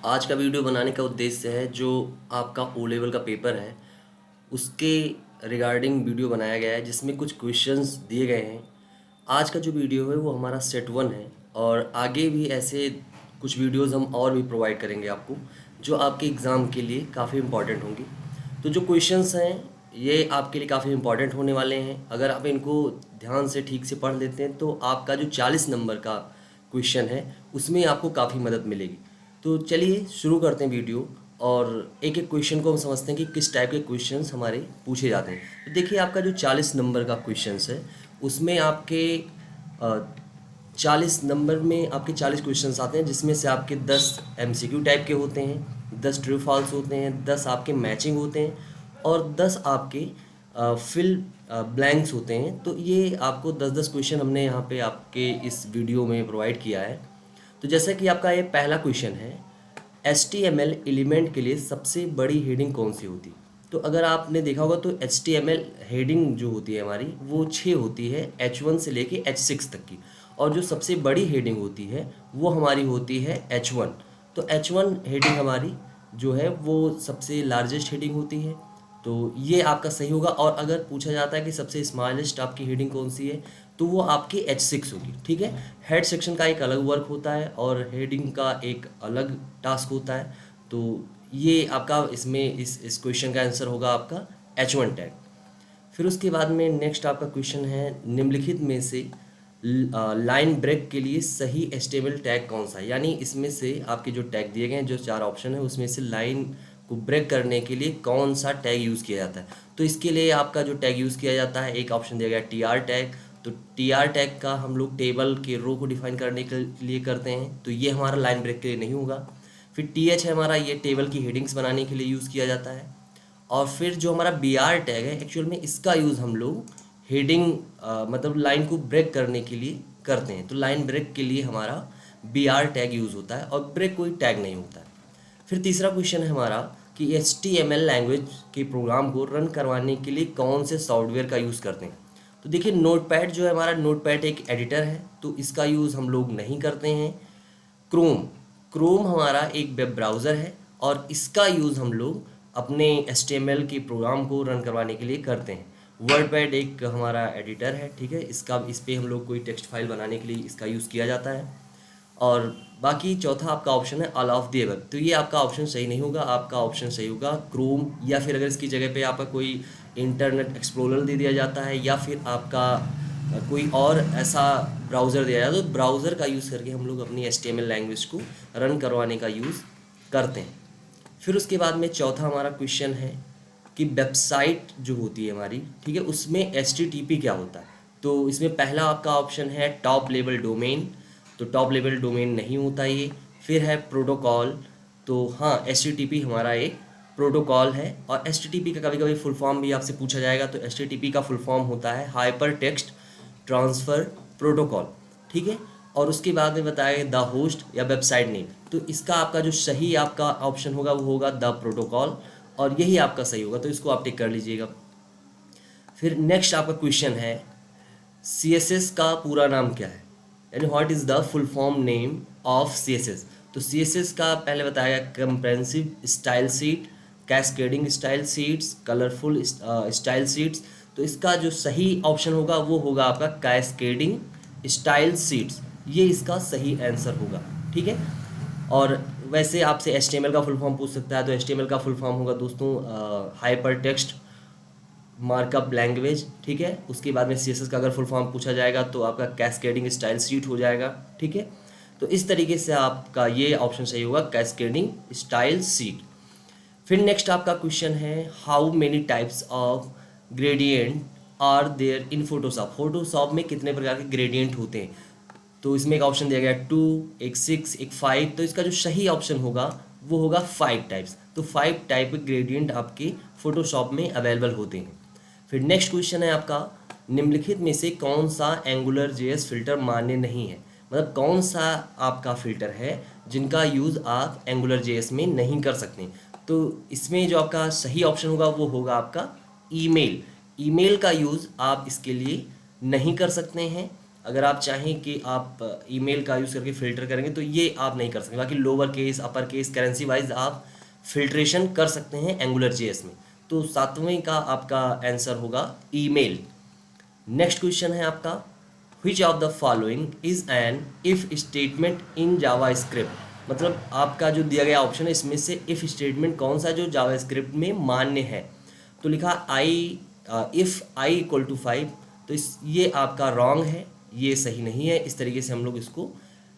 आज का वीडियो बनाने का उद्देश्य है जो आपका ओ लेवल का पेपर है उसके रिगार्डिंग वीडियो बनाया गया है जिसमें कुछ क्वेश्चंस दिए गए हैं। आज का जो वीडियो है वो हमारा सेट वन है और आगे भी ऐसे कुछ वीडियोस हम और भी प्रोवाइड करेंगे आपको जो आपके एग्ज़ाम के लिए काफ़ी इम्पॉर्टेंट होंगी। तो जो क्वेश्चंस हैं ये आपके लिए काफ़ी इम्पॉर्टेंट होने वाले हैं। अगर आप इनको ध्यान से ठीक से पढ़ लेते हैं तो आपका जो 40 नंबर का क्वेश्चन है उसमें आपको काफ़ी मदद मिलेगी। तो चलिए शुरू करते हैं वीडियो और एक एक क्वेश्चन को हम समझते हैं कि किस टाइप के क्वेश्चंस हमारे पूछे जाते हैं। तो देखिए आपका जो 40 नंबर का क्वेश्चंस है उसमें आपके 40 नंबर में आपके 40 क्वेश्चंस आते हैं जिसमें से आपके 10 एमसीक्यू टाइप के होते हैं, 10 ट्रू फॉल्स होते हैं, 10 आपके मैचिंग होते हैं और 10 आपके फिल ब्लैंक्स होते हैं। तो ये आपको 10-10 क्वेश्चन हमने यहाँ पे आपके इस वीडियो में प्रोवाइड किया है। तो जैसा कि आपका ये पहला क्वेश्चन है, HTML एलिमेंट के लिए सबसे बड़ी हेडिंग कौन सी होती है? तो अगर आपने देखा होगा तो HTML हेडिंग जो होती है हमारी वो 6 होती है, H1 से लेके H6 तक की, और जो सबसे बड़ी हेडिंग होती है वो हमारी होती है H1। तो H1 हेडिंग हमारी जो है वो सबसे लार्जेस्ट हेडिंग होती है। तो ये आपका सही होगा। और अगर पूछा जाता है कि सबसे स्मॉलेस्ट आपकी हेडिंग कौन सी है तो वो आपकी H6 होगी। ठीक है, हेड सेक्शन का एक अलग वर्क होता है और हेडिंग का एक अलग टास्क होता है। तो ये आपका इसमें इस क्वेश्चन का आंसर होगा आपका H1 टैग। फिर उसके बाद में नेक्स्ट आपका क्वेश्चन है, निम्नलिखित में से लाइन ब्रेक के लिए सही HTML टैग कौन सा है? यानी इसमें से आपके जो टैग दिए गए हैं, जो 4 ऑप्शन है उसमें से लाइन को ब्रेक करने के लिए कौन सा टैग यूज़ किया जाता है? तो इसके लिए आपका जो टैग यूज़ किया जाता है, एक ऑप्शन दिया गया TR टैग। तो TR टैग का हम लोग टेबल के रो को डिफाइन करने के लिए करते हैं, तो ये हमारा लाइन ब्रेक के लिए नहीं होगा। फिर TH है हमारा, ये टेबल की हेडिंग्स बनाने के लिए यूज़ किया जाता है। और फिर जो हमारा BR टैग है, एक्चुअल में इसका यूज़ हम लोग हेडिंग मतलब लाइन को ब्रेक करने के लिए करते हैं। तो लाइन ब्रेक के लिए हमारा BR टैग यूज़ होता है और ब्रेक कोई टैग नहीं होता है। फिर तीसरा क्वेश्चन है हमारा कि HTML लैंग्वेज के प्रोग्राम को रन करवाने के लिए कौन से सॉफ्टवेयर का यूज़ करते हैं? तो देखिए नोटपैड जो है हमारा, नोटपैड एक एडिटर है तो इसका यूज़ हम लोग नहीं करते हैं। क्रोम, क्रोम हमारा एक वेब ब्राउज़र है और इसका यूज़ हम लोग अपने HTML के प्रोग्राम को रन करवाने के लिए करते हैं। वर्डपैड एक हमारा एडिटर है, ठीक है, इसका इस पर हम लोग कोई टेक्स्ट फाइल बनाने के लिए इसका यूज़ किया जाता है। और बाकी चौथा आपका ऑप्शन है ऑल ऑफ द अबव। तो ये आपका ऑप्शन सही नहीं होगा, आपका ऑप्शन सही होगा क्रोम, या फिर अगर इसकी जगह पे आपका कोई इंटरनेट एक्सप्लोरर दे दिया जाता है या फिर आपका कोई और ऐसा ब्राउज़र दिया जाता है तो ब्राउज़र का यूज़ करके हम लोग अपनी HTML लैंग्वेज को रन करवाने का यूज़ करते हैं। फिर उसके बाद में चौथा हमारा क्वेश्चन है कि वेबसाइट जो होती है हमारी, ठीक है, उसमें HTTP क्या होता है? तो इसमें पहला आपका ऑप्शन है टॉप लेवल डोमेन। तो टॉप लेवल डोमेन नहीं होता ये। फिर है प्रोटोकॉल। तो हाँ, HTTP हमारा एक प्रोटोकॉल है और HTTP का कभी कभी फुल फॉर्म भी आपसे पूछा जाएगा। तो HTTP का फुल फॉर्म होता है हाइपर टेक्स्ट ट्रांसफ़र प्रोटोकॉल, ठीक है। और उसके बाद में बताया गया द होस्ट या वेबसाइट नेम। तो इसका आपका जो सही आपका ऑप्शन होगा वो होगा द प्रोटोकॉल और यही आपका सही होगा, तो इसको आप टिक कर लीजिएगा। फिर नेक्स्ट आपका क्वेश्चन है, CSS का पूरा नाम क्या है? यानी what is the full form name of CSS? तो CSS का पहले बताया गया comprehensive style sheet, cascading style sheets, colourful style sheets. तो इसका जो सही ऑप्शन होगा वो होगा आपका कैस्केडिंग स्टाइल शीट्स, ये इसका सही आंसर होगा, ठीक है। और वैसे आपसे HTML का फुल फॉर्म पूछ सकता है, तो HTML का फुल फॉर्म होगा दोस्तों हाइपर टेक्स्ट मार्कअप लैंग्वेज, ठीक है। उसके बाद में CSS का अगर फुल फॉर्म पूछा जाएगा तो आपका कैस्केडिंग स्टाइल शीट हो जाएगा, ठीक है। तो इस तरीके से आपका ये ऑप्शन सही होगा, कैस्केडिंग स्टाइल शीट। फिर नेक्स्ट आपका क्वेश्चन है, how many types of gradient are there in Photoshop? Photoshop में कितने प्रकार के ग्रेडियंट होते हैं? तो इसमें एक ऑप्शन दिया गया 2, एक 6, एक 5। तो इसका जो सही ऑप्शन होगा वो होगा 5 टाइप्स। तो 5 टाइप ग्रेडियंट आपके फोटोशॉप में अवेलेबल होते हैं। फिर नेक्स्ट क्वेश्चन है आपका, निम्नलिखित में से कौन सा एंगुलर JS फिल्टर मान्य नहीं है? मतलब कौन सा आपका फिल्टर है जिनका यूज़ आप एंगुलर JS में नहीं कर सकते? तो इसमें जो आपका सही ऑप्शन होगा वो होगा आपका ईमेल। ईमेल का यूज़ आप इसके लिए नहीं कर सकते हैं। अगर आप चाहें कि आप ईमेल का यूज़ करके फ़िल्टर करेंगे तो ये आप नहीं कर सकते। बाकी lower case, upper case, currency wise आप फिल्ट्रेशन कर सकते हैं एंगुलर जेएस में। तो 7वें का आपका आंसर होगा ईमेल। नेक्स्ट क्वेश्चन है आपका, which of the following is an if statement in Java script. मतलब आपका जो दिया गया ऑप्शन है इसमें से इफ स्टेटमेंट कौन सा जो जावा स्क्रिप्ट में मान्य है। तो लिखा इफ आई इक्वल टू 5, तो ये आपका रॉन्ग है, ये सही नहीं है। इस तरीके से हम लोग इसको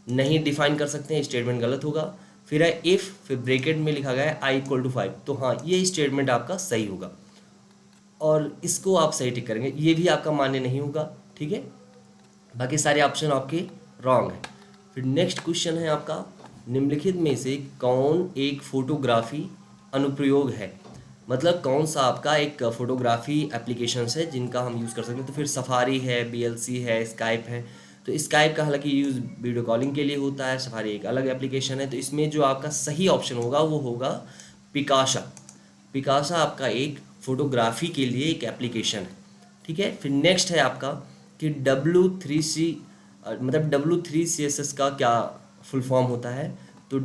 नहीं डिफाइन कर सकते हैं, स्टेटमेंट गलत होगा। फिर है इफ़, फिर ब्रैकेट में लिखा गया है आई इक्वल टू 5, तो हाँ ये स्टेटमेंट आपका सही होगा और इसको आप सही टिक करेंगे, ये भी आपका मान्य नहीं होगा। ठीक है, बाकी सारे ऑप्शन आपके रॉन्ग हैं। फिर नेक्स्ट क्वेश्चन है आपका, निम्नलिखित में से कौन एक फोटोग्राफी अनुप्रयोग है। मतलब कौन सा आपका एक फोटोग्राफी एप्लीकेशंस है जिनका हम यूज़ कर सकते हैं। तो फिर सफारी है, बीएलसी है, स्काइप है। तो स्काइप का हालांकि यूज़ वीडियो कॉलिंग के लिए होता है, सफारी एक अलग एप्लीकेशन है। तो इसमें जो आपका सही ऑप्शन होगा वो होगा पिकासा। पिकासा आपका एक फोटोग्राफी के लिए एक एप्लीकेशन है। ठीक है, फिर नेक्स्ट है आपका कि W3C मतलब W3CSS का क्या फुल फॉर्म होता है। तो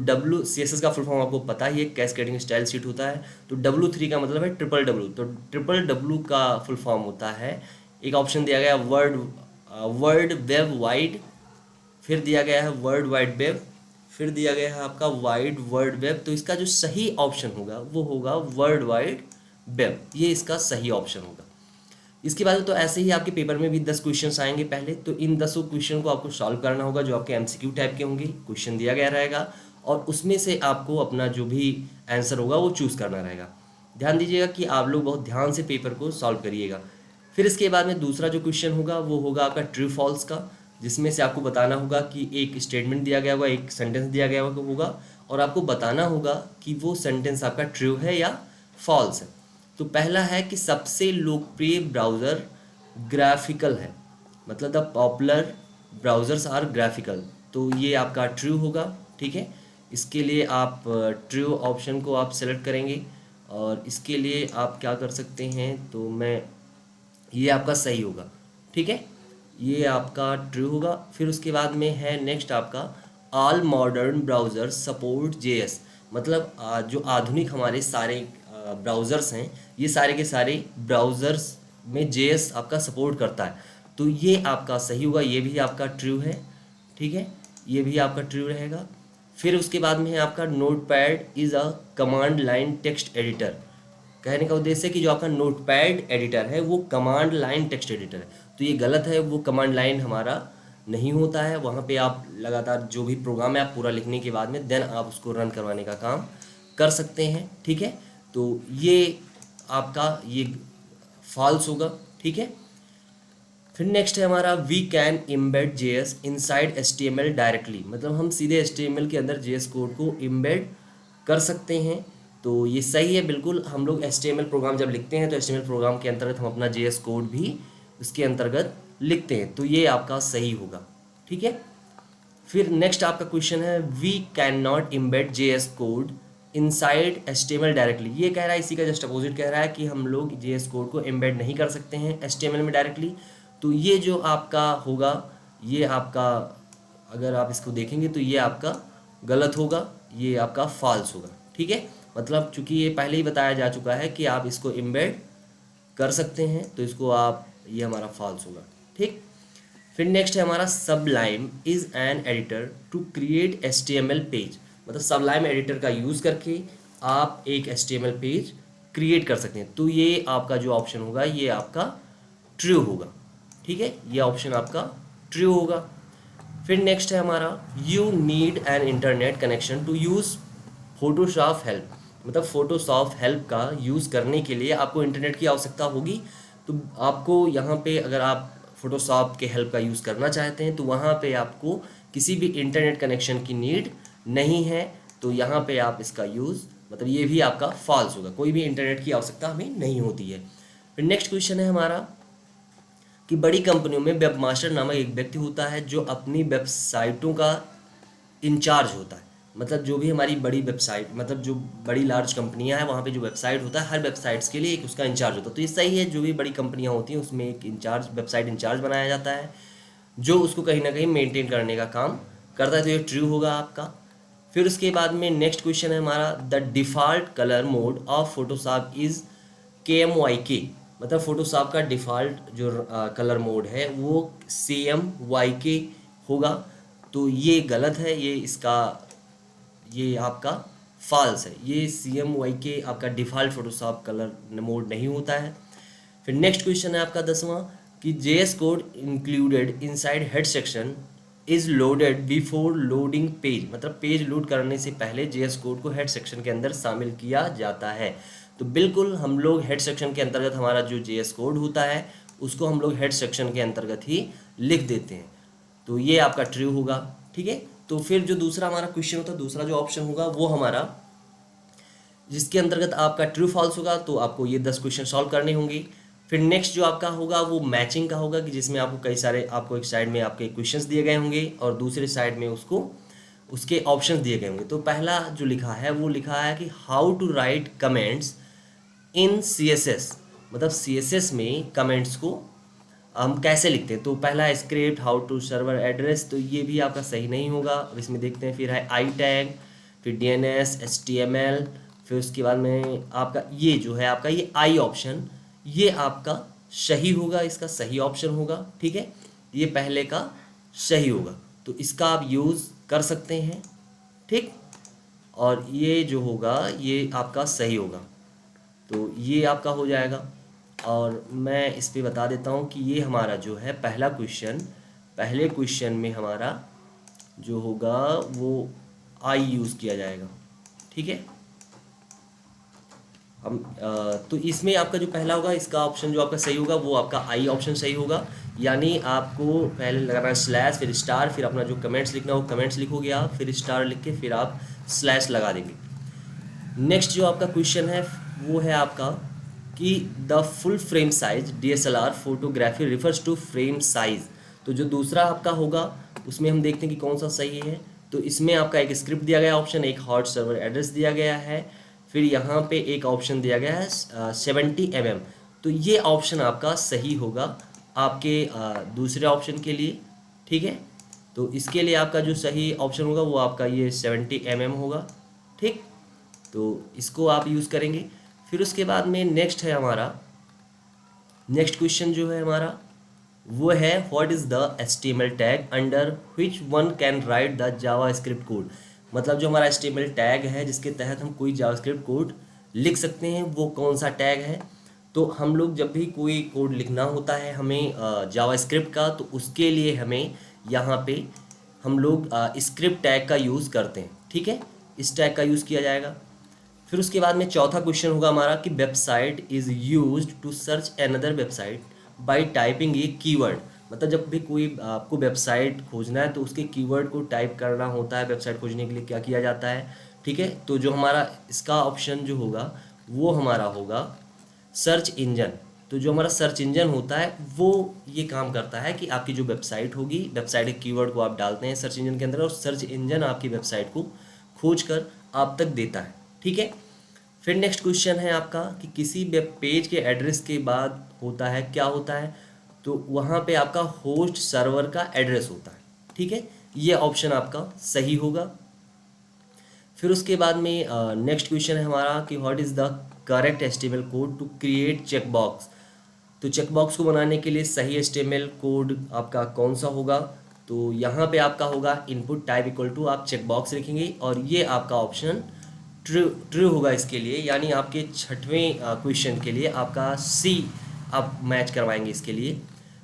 CSS का फुल फॉर्म आपको पता ही है, कैस्केडिंग स्टाइल शीट होता है। तो W3 का मतलब है ट्रिपल W। तो ट्रिपल W का फुल फॉर्म होता है, एक ऑप्शन दिया गया वर्ल्ड वेब वाइड, फिर दिया गया है वर्ल्ड वाइड वेब, फिर दिया गया है आपका वाइड वर्ल्ड वेब। तो इसका जो सही ऑप्शन होगा वो होगा वर्ल्ड वाइड वेब, ये इसका सही ऑप्शन होगा। इसके बाद तो ऐसे ही आपके पेपर में भी 10 क्वेश्चंस आएंगे पहले, तो इन 10 क्वेश्चन को आपको सॉल्व करना होगा जो आपके एमसीक्यू टाइप के होंगे। क्वेश्चन दिया गया रहेगा और उसमें से आपको अपना जो भी आंसर होगा वो चूज़ करना रहेगा। ध्यान दीजिएगा कि आप लोग बहुत ध्यान से पेपर को सॉल्व करिएगा। फिर इसके बाद में दूसरा जो क्वेश्चन होगा वो होगा आपका ट्रू फॉल्स का, जिसमें से आपको बताना होगा कि एक स्टेटमेंट दिया गया होगा, एक सेंटेंस दिया गया होगा और आपको बताना होगा कि वो सेंटेंस आपका ट्रू है या फॉल्स है। तो पहला है कि सबसे लोकप्रिय ब्राउज़र ग्राफिकल है, मतलब the popular browsers are graphical. तो ये आपका ट्रू होगा। ठीक है, इसके लिए आप ट्रू ऑप्शन को आप सेलेक्ट करेंगे और इसके लिए आप क्या कर सकते हैं, तो ये आपका सही होगा। ठीक है, ये आपका ट्रू होगा। फिर उसके बाद में है नेक्स्ट आपका all modern browser support JS। मतलब जो आधुनिक हमारे सारे ब्राउज़र्स हैं, ये सारे के सारे ब्राउज़र्स में JS आपका सपोर्ट करता है। तो ये आपका सही होगा, ये भी आपका ट्रू है। ठीक है, ये भी आपका ट्रू रहेगा। फिर उसके बाद में है आपका notepad is a command line text editor. कहने का उद्देश्य है कि जो आपका नोटपैड एडिटर है वो कमांड लाइन टेक्स्ट एडिटर है। तो ये गलत है, वो कमांड लाइन हमारा नहीं होता है। वहाँ पे आप लगातार जो भी प्रोग्राम है आप पूरा लिखने के बाद में देन आप उसको रन करवाने का काम कर सकते हैं। ठीक है, तो ये आपका ये फॉल्स होगा। ठीक है, फिर नेक्स्ट है हमारा we can embed JS inside HTML directly. मतलब हम सीधे HTML के अंदर JS कोड को इम्बेड कर सकते हैं। तो ये सही है बिल्कुल। हम लोग HTML प्रोग्राम जब लिखते हैं तो HTML प्रोग्राम के अंतर्गत हम अपना JS कोड भी उसके अंतर्गत लिखते हैं। तो ये आपका सही होगा। ठीक है, फिर नेक्स्ट आपका क्वेश्चन है we can not embed JS code inside HTML directly. ये कह रहा है, इसी का जस्ट अपोजिट कह रहा है कि हम लोग JS कोड को एम्बेड नहीं कर सकते हैं HTML में डायरेक्टली। तो ये जो आपका होगा, ये आपका अगर आप इसको देखेंगे तो ये आपका गलत होगा, ये आपका फॉल्स होगा। ठीक है, मतलब चूंकि ये पहले ही बताया जा चुका है कि आप इसको एम्बेड कर सकते हैं, तो इसको आप, ये हमारा फॉल्स होगा। ठीक, फिर नेक्स्ट है हमारा Sublime is an editor to create HTML page. मतलब सबलाइम एडिटर का यूज़ करके आप एक HTML पेज क्रिएट कर सकते हैं। तो ये आपका जो ऑप्शन होगा ये आपका ट्रू होगा। ठीक है, ये ऑप्शन आपका ट्रू होगा। फिर नेक्स्ट है हमारा you need an internet connection to use Photoshop help. मतलब फोटोशॉप हेल्प का यूज़ करने के लिए आपको इंटरनेट की आवश्यकता होगी। तो आपको यहाँ पे अगर आप फोटोशॉप के हेल्प का यूज़ करना चाहते हैं तो वहाँ पे आपको किसी भी इंटरनेट कनेक्शन की नीड नहीं है। तो यहाँ पे आप इसका यूज़, मतलब ये भी आपका फॉल्स होगा, कोई भी इंटरनेट की आवश्यकता हमें नहीं होती है। फिर नेक्स्ट क्वेश्चन है हमारा कि बड़ी कंपनियों में वेबमास्टर नामक एक व्यक्ति होता है जो अपनी वेबसाइटों का इंचार्ज होता है। मतलब जो भी हमारी बड़ी वेबसाइट, मतलब जो बड़ी लार्ज कंपनियां हैं वहाँ पे जो वेबसाइट होता है, हर वेबसाइट्स के लिए एक उसका इंचार्ज होता है। तो ये सही है, जो भी बड़ी कंपनियां होती हैं उसमें एक इंचार्ज, वेबसाइट इंचार्ज बनाया जाता है। जो उसको कहीं ना कहीं मेंटेन करने का काम करता है, तो ये ट्रू होगा आपका। फिर उसके बाद में नेक्स्ट क्वेश्चन है हमारा, the default colour mode of Photoshop is KMYK, मतलब फोटोशॉप का डिफ़ॉल्ट जो कलर मोड है वो CMYK होगा। तो ये गलत है, ये आपका फॉल्स है, ये CMYK आपका डिफ़ॉल्ट फोटोशॉप कलर मोड नहीं होता है। फिर नेक्स्ट क्वेश्चन है आपका 10वां कि JS code included inside head section is loaded before loading page, मतलब पेज लोड करने से पहले JS कोड को हेड सेक्शन के अंदर शामिल किया जाता है। तो बिल्कुल हम लोग हेड सेक्शन के अंतर्गत हमारा जो JS कोड होता है उसको हम लोग हेड सेक्शन के अंतर्गत ही लिख देते हैं, तो ये आपका ट्रू होगा। ठीक है, तो फिर जो दूसरा हमारा क्वेश्चन होता है, दूसरा जो ऑप्शन होगा वो हमारा जिसके अंतर्गत आपका ट्रू फॉल्स होगा, तो आपको ये 10 क्वेश्चन सॉल्व करने होंगे। फिर नेक्स्ट जो आपका होगा वो मैचिंग का होगा, कि जिसमें आपको कई सारे, आपको एक साइड में आपके क्वेश्चंस दिए गए होंगे और दूसरे साइड में उसके ऑप्शंस दिए गए होंगे। तो पहला जो लिखा है वो लिखा है कि how to write comments in CSS, मतलब CSS में कमेंट्स को हम कैसे लिखते हैं। तो पहला script, how to server address, तो ये भी आपका सही नहीं होगा। अब इसमें देखते हैं, फिर है आई टैग, फिर DNS HTML, फिर उसके बाद में आपका ये जो है आपका ये आई ऑप्शन, ये आपका सही होगा, इसका सही ऑप्शन होगा। ठीक है, ये पहले का सही होगा, तो इसका आप यूज़ कर सकते हैं। ठीक, और ये जो होगा ये आपका सही होगा, तो ये आपका हो जाएगा। और मैं इस पे बता देता हूँ कि ये हमारा जो है पहला क्वेश्चन, पहले क्वेश्चन में हमारा जो होगा वो आई यूज़ किया जाएगा। ठीक है, हम तो इसमें आपका जो पहला होगा, इसका ऑप्शन जो आपका सही होगा वो आपका आई ऑप्शन सही होगा। यानी आपको पहले लगाना है स्लैश, फिर स्टार, फिर अपना जो कमेंट्स लिखना है वो कमेंट्स लिखोगे आप, फिर स्टार लिख के फिर आप स्लैश लगा देंगे। नेक्स्ट जो आपका क्वेश्चन है वो है आपका कि the full frame size DSLR photography refers to frame size. तो जो दूसरा आपका होगा उसमें हम देखते हैं कि कौन सा सही है। तो इसमें आपका एक स्क्रिप्ट दिया गया ऑप्शन, एक हॉट सर्वर एड्रेस दिया गया है, फिर यहाँ पे एक ऑप्शन दिया गया है 70 mm। तो ये ऑप्शन आपका सही होगा आपके दूसरे ऑप्शन के लिए। ठीक है, तो इसके लिए आपका जो सही ऑप्शन होगा वो आपका ये 70 mm होगा। ठीक, तो इसको आप यूज़ करेंगे। फिर उसके बाद में नेक्स्ट है हमारा, नेक्स्ट क्वेश्चन जो है हमारा वो है what is the HTML tag under which one can write the JavaScript code. मतलब जो हमारा HTML टैग है जिसके तहत हम कोई जावास्क्रिप्ट कोड लिख सकते हैं, वो कौन सा टैग है। तो हम लोग जब भी कोई कोड लिखना होता है हमें जावास्क्रिप्ट का, तो उसके लिए हमें यहाँ पे हम लोग स्क्रिप्ट टैग का यूज़ करते हैं। ठीक है, इस टैग का यूज़ किया जाएगा। फिर उसके बाद में चौथा क्वेश्चन होगा हमारा कि website is used to search another website by typing a keyword. मतलब जब भी कोई आपको वेबसाइट खोजना है तो उसके कीवर्ड को टाइप करना होता है। वेबसाइट खोजने के लिए क्या किया जाता है। ठीक है, तो जो हमारा इसका ऑप्शन जो होगा वो हमारा होगा सर्च इंजन। तो जो हमारा सर्च इंजन होता है वो ये काम करता है कि आपकी जो वेबसाइट होगी, वेबसाइट के कीवर्ड को आप डालते हैं सर्च इंजन के अंदर और सर्च इंजन आपकी वेबसाइट को खोज कर आप तक देता है। ठीक है, फिर नेक्स्ट क्वेश्चन है आपका कि किसी वेब पेज के एड्रेस के बाद होता है क्या होता है। तो वहाँ पे आपका होस्ट सर्वर का एड्रेस होता है। ठीक है, ये ऑप्शन आपका सही होगा। फिर उसके बाद में नेक्स्ट क्वेश्चन है हमारा कि what is the correct HTML code to create checkbox. तो चेकबॉक्स को बनाने के लिए सही HTML कोड आपका कौन सा होगा। तो यहाँ पे आपका होगा इनपुट टाइप इक्वल टू आप चेकबॉक्स लिखेंगे और ये आपका ऑप्शन ट्रू होगा इसके लिए। यानी आपके छठवें क्वेश्चन के लिए आपका C आप मैच करवाएंगे इसके लिए।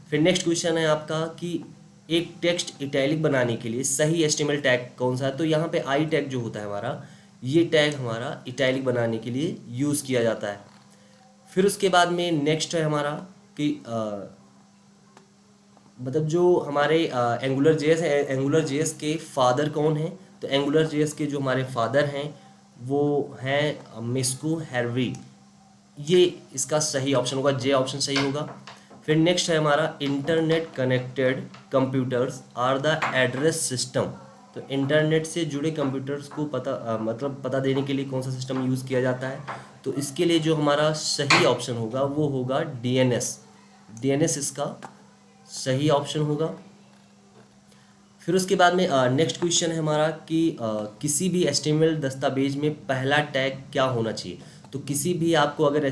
फिर नेक्स्ट क्वेश्चन है आपका कि एक टेक्स्ट इटैलिक बनाने के लिए सही HTML टैग कौन सा है। तो यहाँ पे आई टैग जो होता है हमारा, ये टैग हमारा इटैलिक बनाने के लिए यूज़ किया जाता है। फिर उसके बाद में नेक्स्ट है हमारा कि मतलब जो हमारे एंगुलर JS है, एंगुलर JS के फादर कौन हैं। तो एंगुलर JS के जो हमारे फादर हैं वो हैं मिस्को हैरवी। ये इसका सही ऑप्शन होगा, जे ऑप्शन सही होगा। फिर नेक्स्ट है हमारा internet connected computers are the address system. तो इंटरनेट से जुड़े कंप्यूटर्स को मतलब पता देने के लिए कौन सा सिस्टम यूज़ किया जाता है। तो इसके लिए जो हमारा सही ऑप्शन होगा वो होगा DNS। DNS इसका सही ऑप्शन होगा। फिर उसके बाद में नेक्स्ट क्वेश्चन है हमारा कि किसी भी HTML दस्तावेज में पहला टैग क्या होना चाहिए। तो किसी भी आपको अगर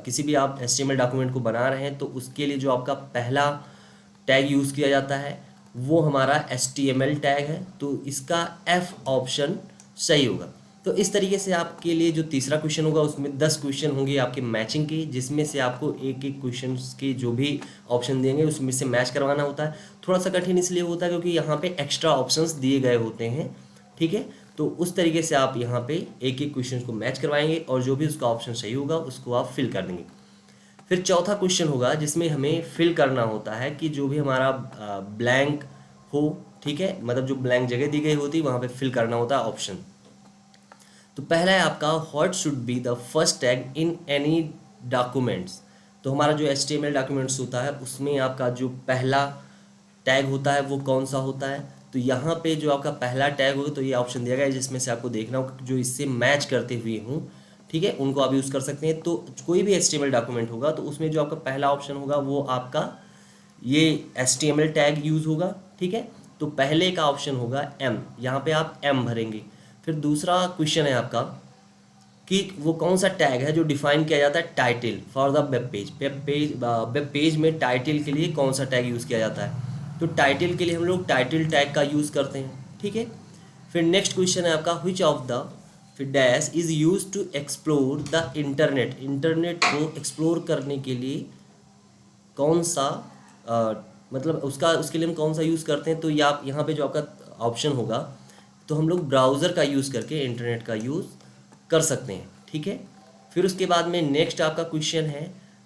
किसी भी आप HTML डॉक्यूमेंट को बना रहे हैं तो उसके लिए जो आपका पहला टैग यूज़ किया जाता है वो हमारा HTML टैग है। तो इसका F ऑप्शन सही होगा। तो इस तरीके से आपके लिए जो तीसरा क्वेश्चन होगा उसमें 10 क्वेश्चन होंगे आपके मैचिंग के, जिसमें से आपको एक एक क्वेश्चन के जो भी ऑप्शन देंगे उसमें से मैच करवाना होता है। थोड़ा सा कठिन इसलिए होता है क्योंकि यहाँ पे एक्स्ट्रा ऑप्शंस दिए गए होते हैं, ठीक है। तो उस तरीके से आप यहाँ पे एक एक क्वेश्चन को मैच करवाएंगे और जो भी उसका ऑप्शन सही होगा उसको आप फिल कर देंगे। फिर चौथा क्वेश्चन होगा जिसमें हमें फिल करना होता है कि जो भी हमारा ब्लैंक हो, ठीक है, मतलब जो ब्लैंक जगह दी गई होती है वहाँ पे फिल करना होता है ऑप्शन। तो पहला है आपका what should be the first tag in any documents. तो हमारा जो HTML डॉक्यूमेंट्स होता है उसमें आपका जो पहला टैग होता है वो कौन सा होता है। तो यहाँ पे जो आपका पहला टैग होगा तो ये ऑप्शन दिया गया है जिसमें से आपको देखना होगा जो इससे मैच करते हुए हूँ, ठीक है, उनको आप यूज़ कर सकते हैं। तो कोई भी HTML डॉक्यूमेंट होगा तो उसमें जो आपका पहला ऑप्शन होगा वो आपका ये HTML टैग यूज़ होगा, ठीक है। तो पहले का ऑप्शन होगा M, यहाँ पे आप M भरेंगे। फिर दूसरा क्वेश्चन है आपका कि वो कौन सा टैग है जो डिफाइन किया जाता है title for the web page. Web page में टाइटल के लिए कौन सा टैग यूज़ किया जाता है। तो टाइटल के लिए हम लोग टाइटल टैग का यूज़ करते हैं, ठीक है। फिर नेक्स्ट क्वेश्चन है आपका व्हिच ऑफ द फिर dash is use to explore the internet. Internet को एक्सप्लोर करने के लिए कौन सा मतलब उसके लिए हम कौन सा यूज़ करते हैं। तो यहाँ पे जो आपका ऑप्शन होगा तो हम लोग ब्राउज़र का यूज़ करके इंटरनेट का यूज़ कर सकते हैं, ठीक है। फिर उसके बाद में नेक्स्ट आपका क्वेश्चन है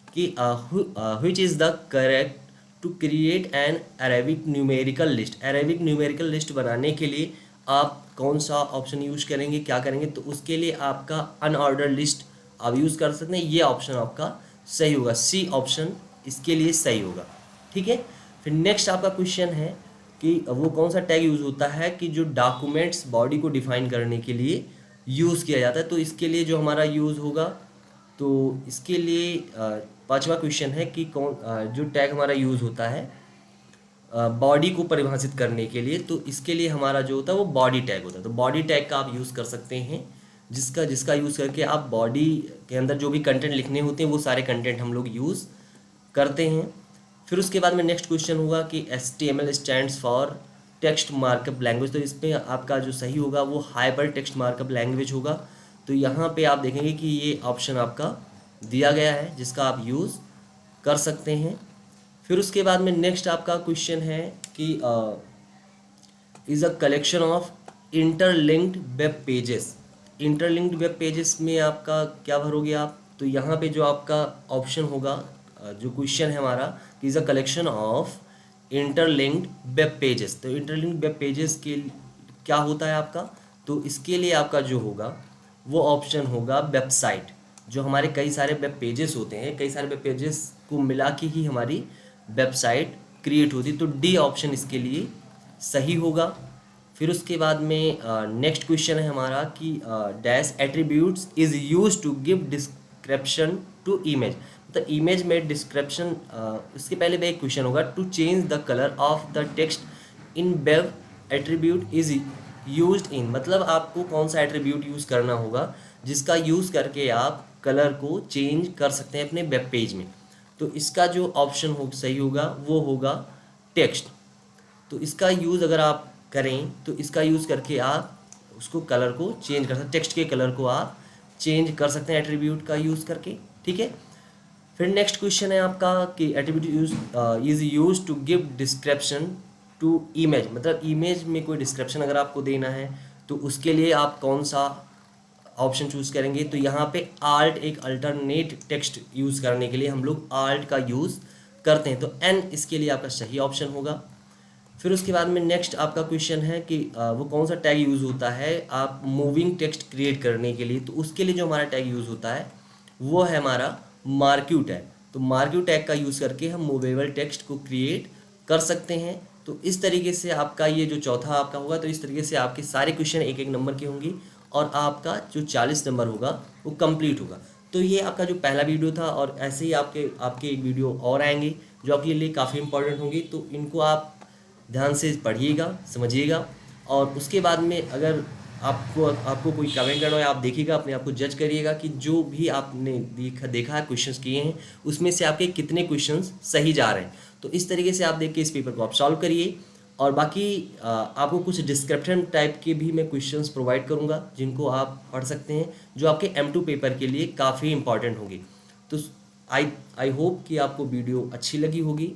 कि which is the correct to create an Arabic numerical list. Arabic numerical list बनाने के लिए आप कौन सा ऑप्शन यूज़ करेंगे, क्या करेंगे। तो उसके लिए आपका अनऑर्डर लिस्ट आप यूज़ कर सकते हैं, ये ऑप्शन आपका सही होगा, C ऑप्शन इसके लिए सही होगा, ठीक है। फिर नेक्स्ट आपका क्वेश्चन है कि वो कौन सा टैग यूज़ होता है कि जो डॉक्यूमेंट्स बॉडी को डिफाइन करने के लिए यूज़ किया जाता है। तो इसके लिए जो हमारा यूज़ होगा तो इसके लिए पांचवा क्वेश्चन है कि जो टैग हमारा यूज़ होता है बॉडी को परिभाषित करने के लिए। तो इसके लिए हमारा जो होता है वो बॉडी टैग होता है। तो बॉडी टैग का आप यूज़ कर सकते हैं जिसका यूज़ करके आप बॉडी के अंदर जो भी कंटेंट लिखने होते हैं वो सारे कंटेंट हम लोग यूज़ करते हैं। फिर उसके बाद में नेक्स्ट क्वेश्चन होगा कि HTML stands for text markup language. तो इसमें आपका जो सही होगा वो हाइपर टेक्स्ट मार्कअप लैंग्वेज होगा। तो यहाँ पे आप देखेंगे कि ये ऑप्शन आपका दिया गया है जिसका आप यूज़ कर सकते हैं। फिर उसके बाद में नेक्स्ट आपका क्वेश्चन है कि is a collection of interlinked web pages. Interlinked web pages में आपका क्या भरोगे आप। तो यहाँ पे जो आपका ऑप्शन होगा जो क्वेश्चन है हमारा कि is a collection of interlinked web pages. तो इंटरलिंक्ड वेब पेजेस के क्या होता है आपका। तो इसके लिए आपका जो होगा वो ऑप्शन होगा वेबसाइट। जो हमारे कई सारे वेब पेजेस होते हैं, कई सारे वेब पेजेस को मिला के ही हमारी वेबसाइट क्रिएट होती। तो D ऑप्शन इसके लिए सही होगा। फिर उसके बाद में नेक्स्ट क्वेश्चन है हमारा कि dash attributes is use to give description to image. मतलब इमेज में डिस्क्रिप्शन इसके पहले में एक क्वेश्चन होगा to change the colour of the text in web attribute is used in. मतलब आपको कौन सा एट्रीब्यूट यूज़ करना होगा जिसका यूज़ करके आप कलर को चेंज कर सकते हैं अपने वेब पेज में। तो इसका जो ऑप्शन सही होगा वो होगा टेक्स्ट। तो इसका यूज़ अगर आप करें तो इसका यूज़ करके आप उसको कलर को चेंज कर सकते हैं, टेक्स्ट के कलर को आप चेंज कर सकते हैं एट्रीब्यूट का यूज़ करके, ठीक है। फिर नेक्स्ट क्वेश्चन है आपका कि attribute is use to give description to image. मतलब इमेज में कोई डिस्क्रिप्शन अगर आपको देना है तो उसके लिए आप कौन सा ऑप्शन चूज़ करेंगे। तो यहाँ पे आल्ट एक अल्टरनेट टेक्स्ट यूज़ करने के लिए हम लोग आल्ट का यूज़ करते हैं। तो N इसके लिए आपका सही ऑप्शन होगा। फिर उसके बाद में नेक्स्ट आपका क्वेश्चन है कि वो कौन सा टैग यूज़ होता है आप मूविंग टेक्स्ट क्रिएट करने के लिए। तो उसके लिए जो हमारा टैग यूज़ होता है वो है हमारा मार्क्यू टैग। तो मार्क्यू टैग का यूज़ करके हम मूवेबल टेक्स्ट को क्रिएट कर सकते हैं। तो इस तरीके से आपका ये जो चौथा आपका होगा तो इस तरीके से आपके सारे क्वेश्चन एक एक नंबर के होंगे और आपका जो 40 नंबर होगा वो कंप्लीट होगा। तो ये आपका जो पहला वीडियो था और ऐसे ही आपके एक वीडियो और आएंगे जो आपके लिए काफ़ी इंपॉर्टेंट होंगी। तो इनको आप ध्यान से पढ़िएगा, समझिएगा, और उसके बाद में अगर आपको कोई कमेंट करना है, आप देखिएगा, अपने आप को जज करिएगा कि जो भी आपने देखा है क्वेश्चंस किए हैं उसमें से आपके कितने क्वेश्चंस सही जा रहे हैं। तो इस तरीके से आप देख के इस पेपर को आप सॉल्व करिए। और बाकी आपको कुछ डिस्क्रिप्शन टाइप के भी मैं क्वेश्चंस प्रोवाइड करूंगा जिनको आप पढ़ सकते हैं, जो आपके M2 पेपर के लिए काफ़ी इंपॉर्टेंट होंगे। तो आई होप कि आपको वीडियो अच्छी लगी होगी,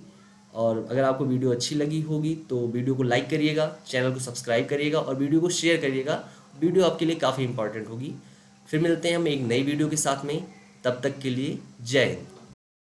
और अगर आपको वीडियो अच्छी लगी होगी तो वीडियो को लाइक करिएगा, चैनल को सब्सक्राइब करिएगा और वीडियो को शेयर करिएगा। वीडियो आपके लिए काफ़ी इंपॉर्टेंट होगी। फिर मिलते हैं हम एक नई वीडियो के साथ में, तब तक के लिए जय हिंद।